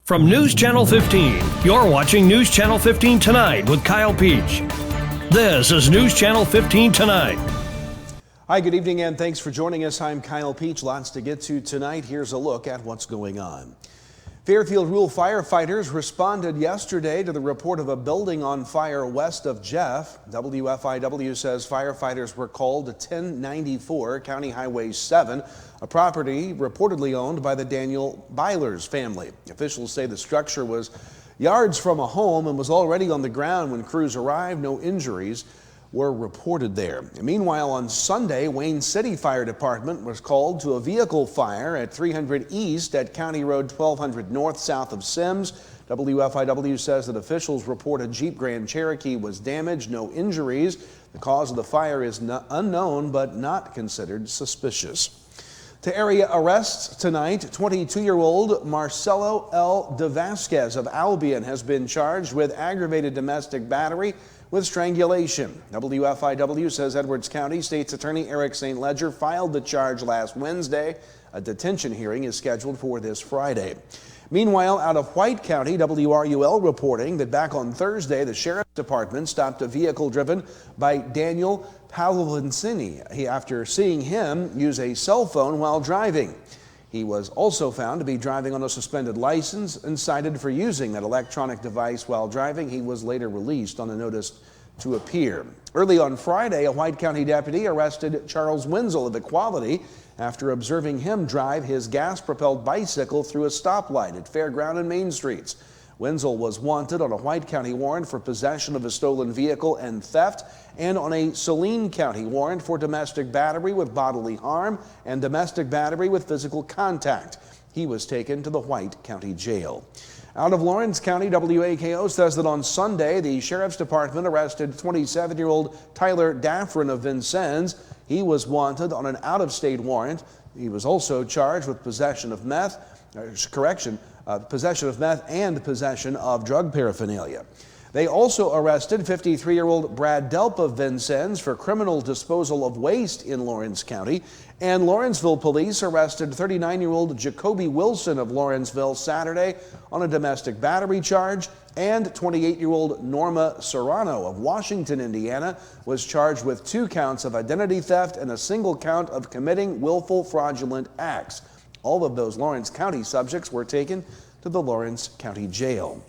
From News Channel 15, you're watching News Channel 15 Tonight with Kyle Peach. This is News Channel 15 Tonight. Hi, good evening, and thanks for joining us. I'm Kyle Peach. Lots to get to tonight. Here's a look at what's going on. Fairfield rural firefighters responded yesterday to the report of a building on fire west of Jeff. WFIW says firefighters were called to 1094 County Highway 7, a property reportedly owned by the Daniel Byler's family. Officials say the structure was yards from a home and was already on the ground when crews arrived. No injuries were reported there. Meanwhile, on Sunday, Wayne City Fire Department was called to a vehicle fire at 300 East at County Road 1200 North south of Sims. WFIW says that officials report a Jeep Grand Cherokee was damaged, no injuries. The cause of the fire is unknown but not considered suspicious. To area arrests tonight, 22-year-old Marcelo L. De Vasquez of Albion has been charged with aggravated domestic battery with strangulation. WFIW says Edwards County State's Attorney Eric St. Ledger filed the charge last Wednesday. A detention hearing is scheduled for this Friday. Meanwhile, out of White County, WRUL reporting that back on Thursday, the Sheriff's Department stopped a vehicle driven by Daniel Palovancini after seeing him use a cell phone while driving. He was also found to be driving on a suspended license and cited for using that electronic device while driving. He was later released on a notice to appear. Early on Friday, a White County deputy arrested Charles Wenzel of Equality after observing him drive his gas-propelled bicycle through a stoplight at Fairground and Main Streets. Wenzel was wanted on a White County warrant for possession of a stolen vehicle and theft, and on a Saline County warrant for domestic battery with bodily harm and domestic battery with physical contact. He was taken to the White County Jail. Out of Lawrence County, WAKO says that on Sunday, the Sheriff's Department arrested 27-year-old Tyler Daffrin of Vincennes. He was wanted on an out-of-state warrant. He was also charged with possession of meth and possession of drug paraphernalia. They also arrested 53-year-old Brad Delp of Vincennes for criminal disposal of waste in Lawrence County, and Lawrenceville police arrested 39-year-old Jacoby Wilson of Lawrenceville Saturday on a domestic battery charge, and 28-year-old Norma Serrano of Washington, Indiana was charged with 2 counts of identity theft and a single count of committing willful fraudulent acts. All of those Lawrence County subjects were taken to the Lawrence County Jail.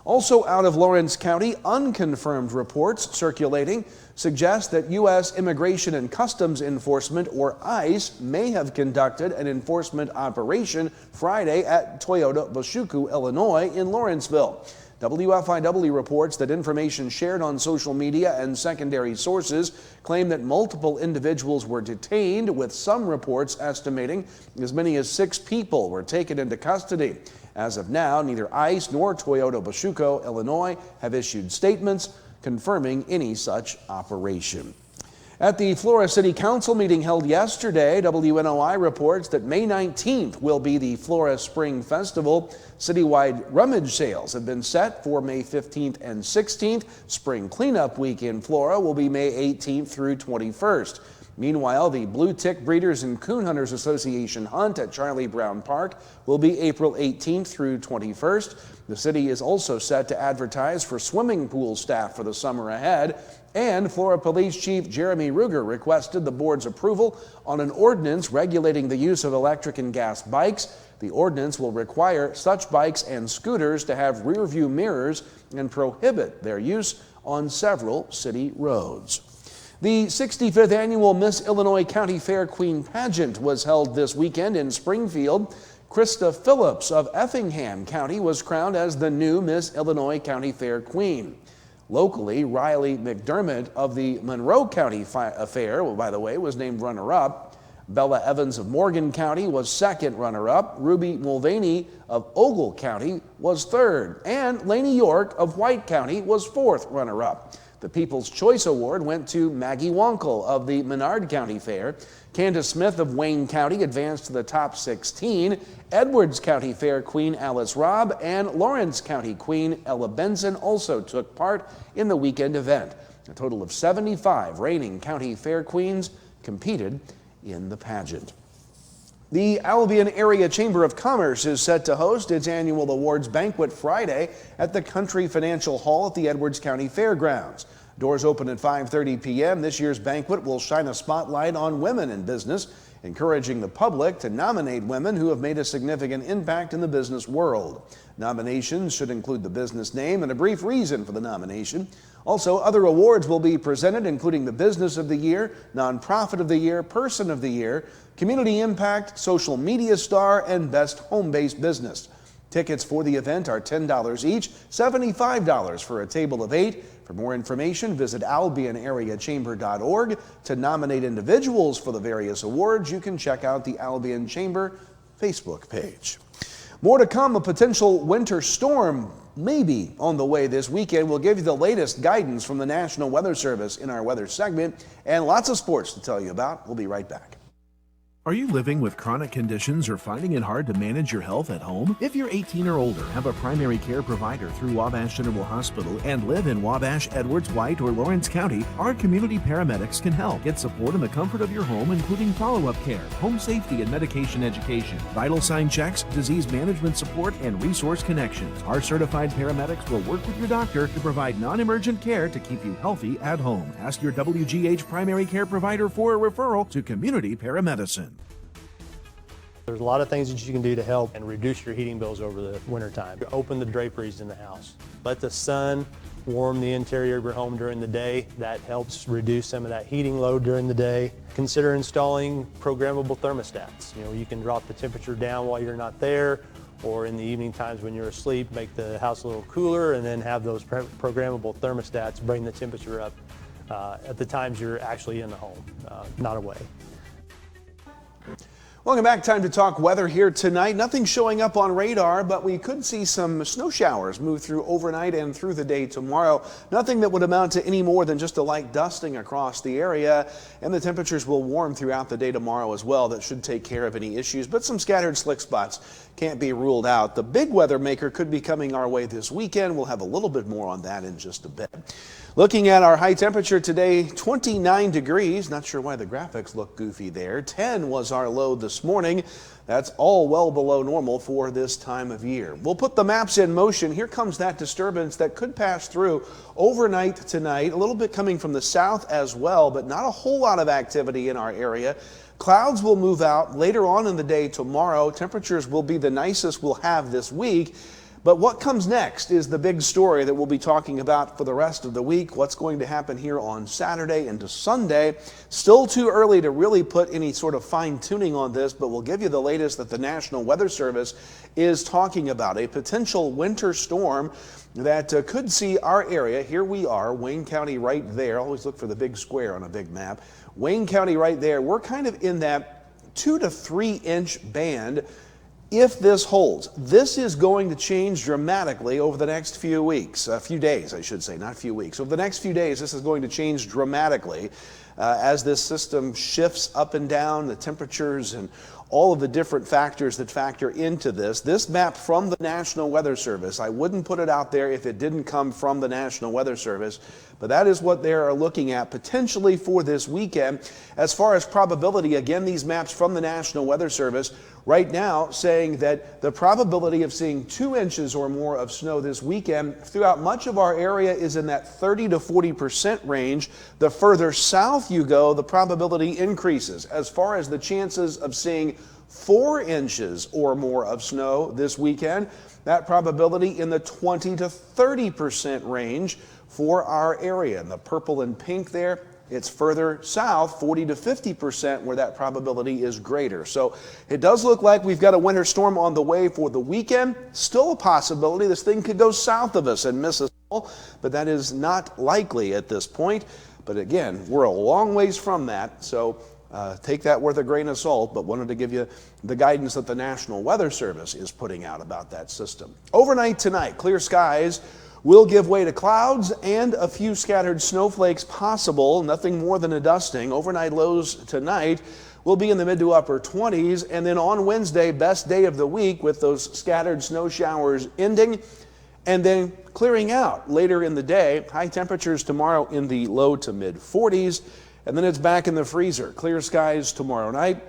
Also out of Lawrence County, unconfirmed reports circulating suggest that U.S. Immigration and Customs Enforcement, or ICE, may have conducted an enforcement operation Friday at Toyota Boshuku, Illinois, in Lawrenceville. WFIW reports that information shared on social media and secondary sources claim that multiple individuals were detained, with some reports estimating as many as 6 people were taken into custody. As of now, neither ICE nor Toyota Boshuku, Illinois, have issued statements confirming any such operation. At the Flora City Council meeting held yesterday, WNOI reports that May 19th will be the Flora Spring Festival. Citywide rummage sales have been set for May 15th and 16th. Spring Cleanup Week in Flora will be May 18th through 21st. Meanwhile, the Blue Tick Breeders and Coon Hunters Association hunt at Charlie Brown Park will be April 18th through 21st. The city is also set to advertise for swimming pool staff for the summer ahead. And Flora Police Chief Jeremy Ruger requested the board's approval on an ordinance regulating the use of electric and gas bikes. The ordinance will require such bikes and scooters to have rear view mirrors and prohibit their use on several city roads. The 65th annual Miss Illinois County Fair Queen Pageant was held this weekend in Springfield. Krista Phillips of Effingham County was crowned as the new Miss Illinois County Fair Queen. Locally, Riley McDermott of the Monroe County Fair, by the way, was named runner-up. Bella Evans of Morgan County was second runner-up. Ruby Mulvaney of Ogle County was third. And Laney York of White County was fourth runner-up. The People's Choice Award went to Maggie Wonkel of the Menard County Fair. Candace Smith of Wayne County advanced to the top 16. Edwards County Fair Queen Alice Robb and Lawrence County Queen Ella Benson also took part in the weekend event. A total of 75 reigning county fair queens competed in the pageant. The Albion Area Chamber of Commerce is set to host its annual awards banquet Friday at the Country Financial Hall at the Edwards County Fairgrounds. Doors open at 5:30 p.m. This year's banquet will shine a spotlight on women in business, encouraging the public to nominate women who have made a significant impact in the business world. Nominations should include the business name and a brief reason for the nomination. Also, other awards will be presented, including the Business of the Year, Nonprofit of the Year, Person of the Year, Community Impact, Social Media Star, and Best Home-Based Business. Tickets for the event are $10 each, $75 for a table of 8. For more information, visit albionareachamber.org. To nominate individuals for the various awards, you can check out the Albion Chamber Facebook page. More to come, a potential winter storm may be on the way this weekend. We'll give you the latest guidance from the National Weather Service in our weather segment, and lots of sports to tell you about. We'll be right back. Are you living with chronic conditions or finding it hard to manage your health at home? If you're 18 or older, have a primary care provider through Wabash General Hospital, and live in Wabash, Edwards, White, or Lawrence County, our community paramedics can help. Get support in the comfort of your home, including follow-up care, home safety and medication education, vital sign checks, disease management support, and resource connections. Our certified paramedics will work with your doctor to provide non-emergent care to keep you healthy at home. Ask your WGH primary care provider for a referral to community paramedicine. There's a lot of things that you can do to help and reduce your heating bills over the wintertime. Open the draperies in the house. Let the sun warm the interior of your home during the day. That helps reduce some of that heating load during the day. Consider installing programmable thermostats. You can drop the temperature down while you're not there, or in the evening times when you're asleep, make the house a little cooler, and then have those programmable thermostats bring the temperature up at the times you're actually in the home, not away. Welcome back. Time to talk weather here tonight. Nothing showing up on radar, but we could see some snow showers move through overnight and through the day tomorrow. Nothing that would amount to any more than just a light dusting across the area, and the temperatures will warm throughout the day tomorrow as well. That should take care of any issues, but some scattered slick spots can't be ruled out. The big weather maker could be coming our way this weekend. We'll have a little bit more on that in just a bit. Looking at our high temperature today, 29 degrees. Not sure why the graphics look goofy there. 10 was our low this morning. That's all well below normal for this time of year. We'll put the maps in motion. Here comes that disturbance that could pass through overnight tonight. A little bit coming from the south as well, but not a whole lot of activity in our area. Clouds will move out later on in the day tomorrow. Temperatures will be the nicest we'll have this week. But what comes next is the big story that we'll be talking about for the rest of the week. What's going to happen here on Saturday into Sunday. Still too early to really put any sort of fine tuning on this, but we'll give you the latest that the National Weather Service is talking about. A potential winter storm that could see our area. Here we are, Wayne County right there. Always look for the big square on a big map. Wayne County right there. We're kind of in that 2 to 3 inch band. If this holds, this is going to change dramatically over the next few weeks, few days, I should say, not few weeks. Over the next few days, this is going to change dramatically as this system shifts up and down, the temperatures and all of the different factors that factor into this. This map from the National Weather Service, I wouldn't put it out there if it didn't come from the National Weather Service, but that is what they are looking at potentially for this weekend. As far as probability, again, these maps from the National Weather Service right now saying that the probability of seeing 2 inches or more of snow this weekend throughout much of our area is in that 30 to 40% range. The further south you go, the probability increases. As far as the chances of seeing 4 inches or more of snow this weekend, that probability in the 20 to 30% range for our area. And the purple and pink there, it's further south, 40 to 50%, where that probability is greater. So it does look like we've got a winter storm on the way for the weekend. Still a possibility this thing could go south of us and miss us all, but that is not likely at this point. But again, we're a long ways from that, so take that with a grain of salt, but wanted to give you the guidance that the National Weather Service is putting out about that system. Overnight tonight, clear skies will give way to clouds and a few scattered snowflakes possible, nothing more than a dusting. Overnight lows tonight will be in the mid to upper 20s, and then on Wednesday, best day of the week with those scattered snow showers ending and then clearing out later in the day. High temperatures tomorrow in the low to mid 40s, and then it's back in the freezer. Clear skies tomorrow night.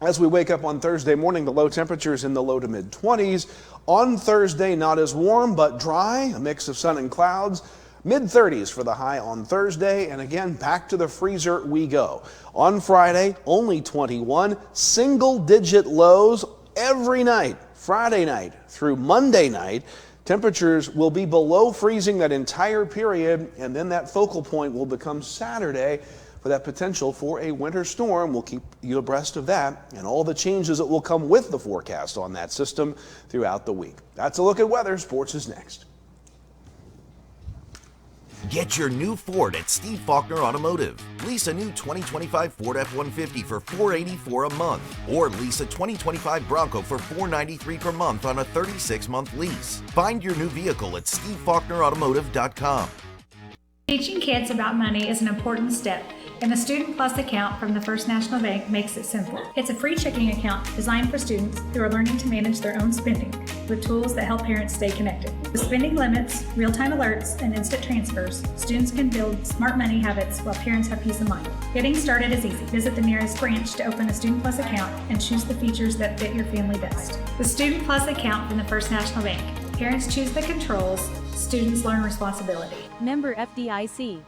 As we wake up on Thursday morning, the low temperatures in the low to mid 20s. On Thursday, not as warm, but dry, a mix of sun and clouds. Mid 30s for the high on Thursday, and again, back to the freezer we go. On Friday, only 21, single-digit lows every night, Friday night through Monday night. Temperatures will be below freezing that entire period, and then that focal point will become Saturday for that potential for a winter storm. We'll keep you abreast of that and all the changes that will come with the forecast on that system throughout the week. That's a look at weather. Sports is next. Get your new Ford at Steve Faulkner Automotive. Lease a new 2025 Ford F-150 for $484 a month, or lease a 2025 Bronco for $493 per month on a 36-month lease. Find your new vehicle at SteveFaulknerAutomotive.com. Teaching kids about money is an important step, and the Student Plus account from the First National Bank makes it simple. It's a free checking account designed for students who are learning to manage their own spending, with tools that help parents stay connected. With spending limits, real-time alerts, and instant transfers, students can build smart money habits while parents have peace of mind. Getting started is easy. Visit the nearest branch to open a Student Plus account and choose the features that fit your family best. The Student Plus account from the First National Bank. Parents choose the controls, students learn responsibility. Member FDIC.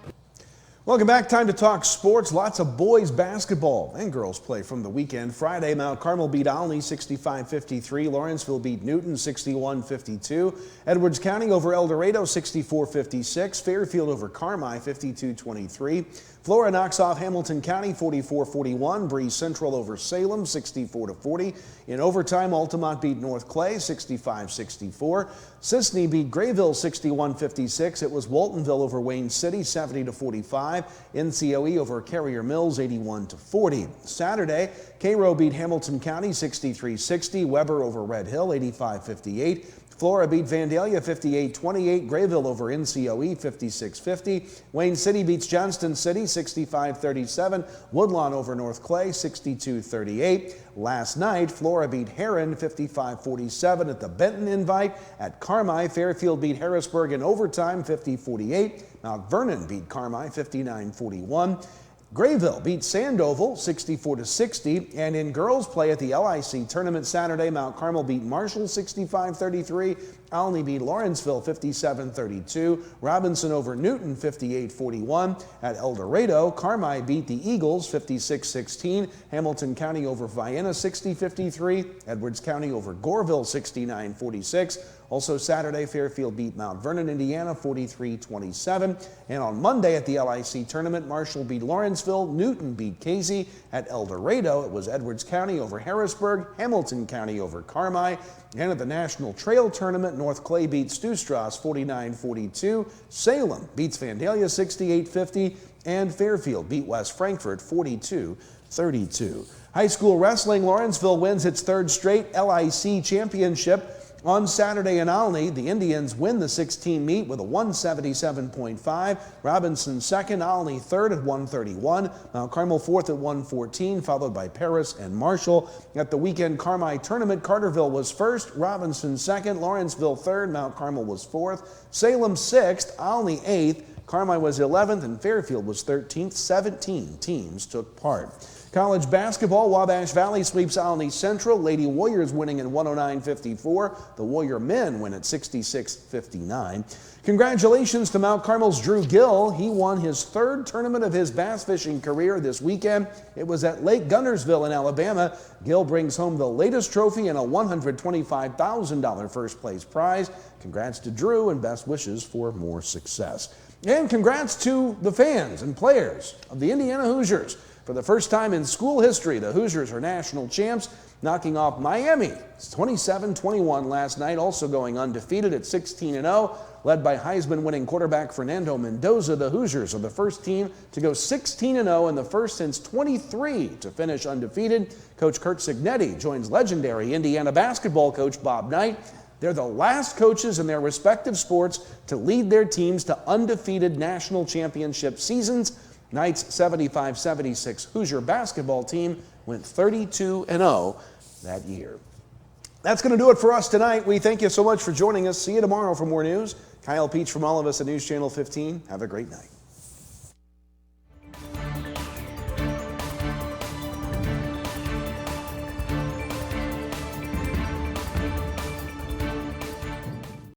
Welcome back. Time to talk sports. Lots of boys basketball and girls play from the weekend. Friday, Mount Carmel beat Olney 65-53. Lawrenceville beat Newton 61-52. Edwards County over El Dorado 64-56. Fairfield over Carmi 52-23. Flora knocks off Hamilton County 44-41. Breeze Central over Salem 64-40. In overtime, Altamont beat North Clay 65-64. Sisney beat Grayville 61-56. It was Waltonville over Wayne City 70-45. NCOE over Carrier Mills 81-40. Saturday, Cairo beat Hamilton County 63-60. Weber over Red Hill 85-58. Flora beat Vandalia 58-28. Grayville over NCOE 56-50. Wayne City beats Johnston City 65-37. Woodlawn over North Clay 62-38. Last night, Flora beat Heron 55-47 at the Benton Invite. At Carmi, Fairfield beat Harrisburg in overtime 50-48. Mount Vernon beat Carmi 59-41. Grayville beat Sandoval 64-60, and in girls play at the LIC tournament Saturday, Mount Carmel beat Marshall 65-33, Olney beat Lawrenceville 57-32, Robinson over Newton 58-41. At El Dorado, Carmi beat the Eagles 56-16, Hamilton County over Vienna 60-53, Edwards County over Goreville 69-46. Also Saturday, Fairfield beat Mount Vernon, Indiana 43-27. And on Monday at the LIC tournament, Marshall beat Lawrenceville, Newton beat Casey. At El Dorado, it was Edwards County over Harrisburg, Hamilton County over Carmi. And at the National Trail Tournament, North Clay beats Stewstrass 49-42. Salem beats Vandalia 68-50. And Fairfield beat West Frankfort 42-32. High school wrestling, Lawrenceville wins its third straight LIC championship. On Saturday in Olney, the Indians win the 16 meet with a 177.5. Robinson second, Olney third at 131. Mount Carmel fourth at 114, followed by Paris and Marshall. At the weekend Carmi tournament, Carterville was first, Robinson second, Lawrenceville third, Mount Carmel was fourth, Salem sixth, Olney eighth, Carmi was 11th, and Fairfield was 13th. 17 teams took part. College basketball, Wabash Valley sweeps Olney Central. Lady Warriors winning at 109-54. The Warrior men win at 66-59. Congratulations to Mount Carmel's Drew Gill. He won his third tournament of his bass fishing career this weekend. It was at Lake Gunnersville in Alabama. Gill brings home the latest trophy and a $125,000 first place prize. Congrats to Drew and best wishes for more success. And congrats to the fans and players of the Indiana Hoosiers. For the first time in school history, the Hoosiers are national champs, knocking off Miami. It's 27-21 last night, also going undefeated at 16-0. Led by Heisman-winning quarterback Fernando Mendoza, the Hoosiers are the first team to go 16-0 and the first since 23 to finish undefeated. Coach Kurt Signetti joins legendary Indiana basketball coach Bob Knight. They're the last coaches in their respective sports to lead their teams to undefeated national championship seasons. Knight's 75-76 Hoosier basketball team went 32-0 that year. That's going to do it for us tonight. We thank you so much for joining us. See you tomorrow for more news. Kyle Peach from all of us at News Channel 15. Have a great night.